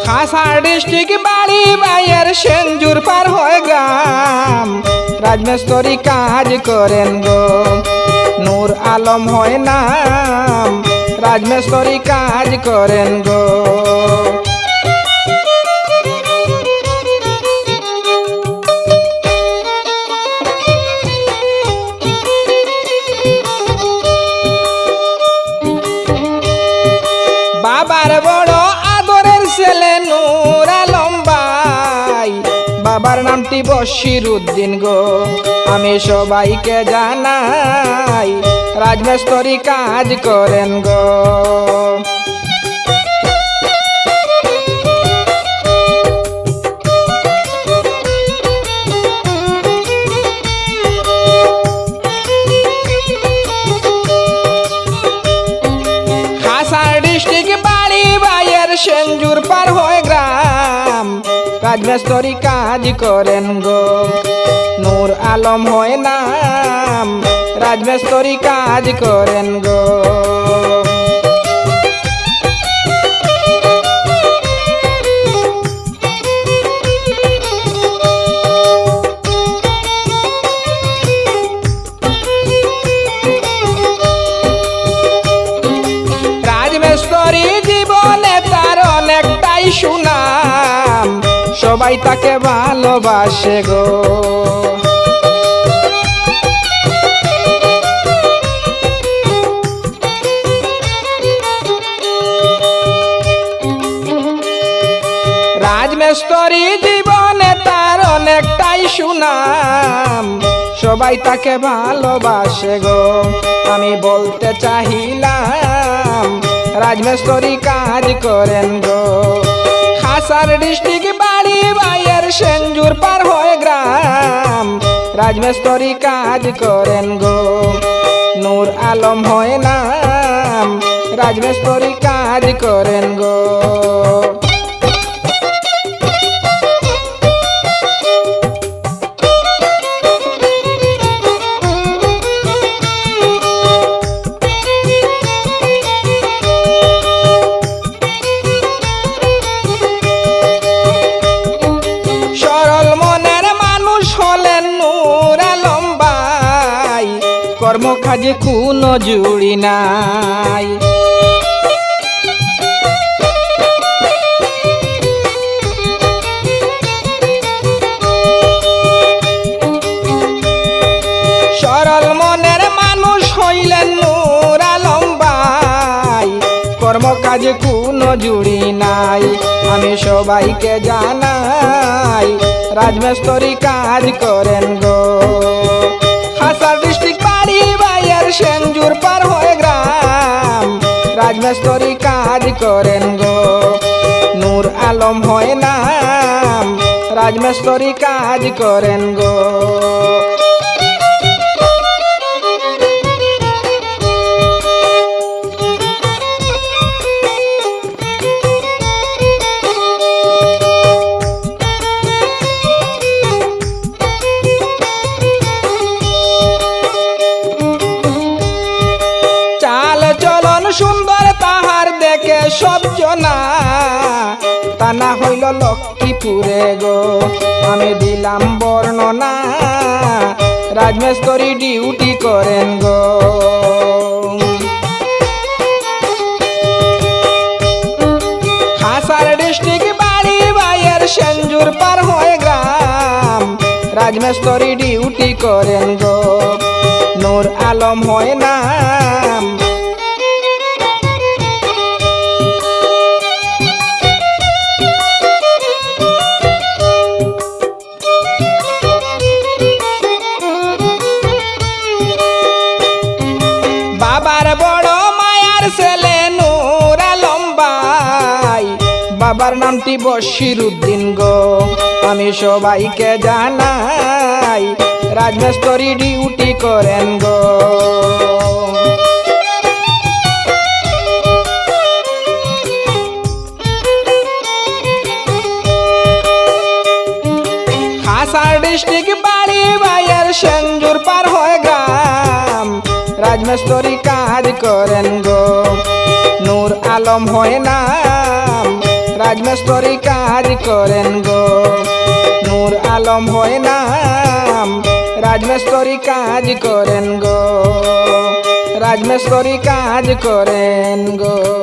হাসার ডিস্ট্রিক্ট বাড়ি বাইয়ের সেঞ্জুর পার হয় গ্রাম রাজমিস্ত্রি কাজ করেন গো নূর আলম হয় নাম রাজমিস্ত্রি কাজ করেন গো বাবার বড় আদরের ছেলে নূর আলম ভাই বাবার নামটি বশির উদ্দিন গো আমি সবাইকে জানাই রাজমিস্ত্রি কাজ করেন গো সেঞ্জুর পার হয় গ্রাম রাজমিস্ত্রি কাজ করেন গো নূর আলম হয় নাম রাজমিস্ত্রি কাজ করেন গো রাজমিস্ত্রি জীবনে তার অনেকটাই সুনাম সবাই তাকে ভালোবাসে গো রাজমিস্ত্রি জীবনে তার অনেকটাই সুনাম সবাই তাকে ভালোবাসে গো আমি বলতে চাহিলাম রাজমিস্ত্রি কাজ করেন গো হাসার ডিস্ট্রিক্ট বাড়ি বাইয়ের সেঞ্জুর পার হয় গ্রাম রাজমিস্ত্রি কাজ করেন গো নূর আলম হয় নাম রাজমিস্ত্রি কাজ করেন গো কর্ম কাজে কোনো জুড়ি নাই সরল মনের মানুষ হইলেন নূর আলম ভাই কর্ম কাজে কোনো জুড়ি নাই আমি সবাইকে জানাই রাজমিস্ত্রি কাজ করেন গো হাসার ডিস্ট্রিক্ট বাড়ি বাইয়ের সেঞ্জুর পার হয় গ্রাম রাজমিস্ত্রি কাজ করেন গো নূর আলম হয় নাম রাজমিস্ত্রি কাজ করেন গো সুন্দর তাহার দেখে সব জনা তা না হইল লক্ষ্মীপুরে গো আমি দিলাম বর্ণনা রাজমিস্ত্রি ডিউটি করেন গো হাসার ডিস্ট্রিক্ট বাড়ি বাইয়ের সেঞ্জুর পার হয় গ্রাম রাজমিস্ত্রি ডিউটি করেন গো নূর আলম হয় নাম বাবার বড় মায়ার ছেলে নূর আলম ভাই বাবার নামটি বশির উদ্দিন গো আমি সবাইকে জানাই রাজমিস্ত্রি ডিউটি করেন গো হাসার ডিস্ট্রিক্ট বাড়ি বাইয়ের সেঞ্জুর পার হয় গ্রাম রাজমিস্ত্রি কাজ করেন গো নূর আলম হয় নাম রাজমিস্ত্রি কাজ করেন গো। নূর আলম হয় নাম, রাজমিস্ত্রি কাজ করেন গো, রাজমিস্ত্রি কাজ করেন গো।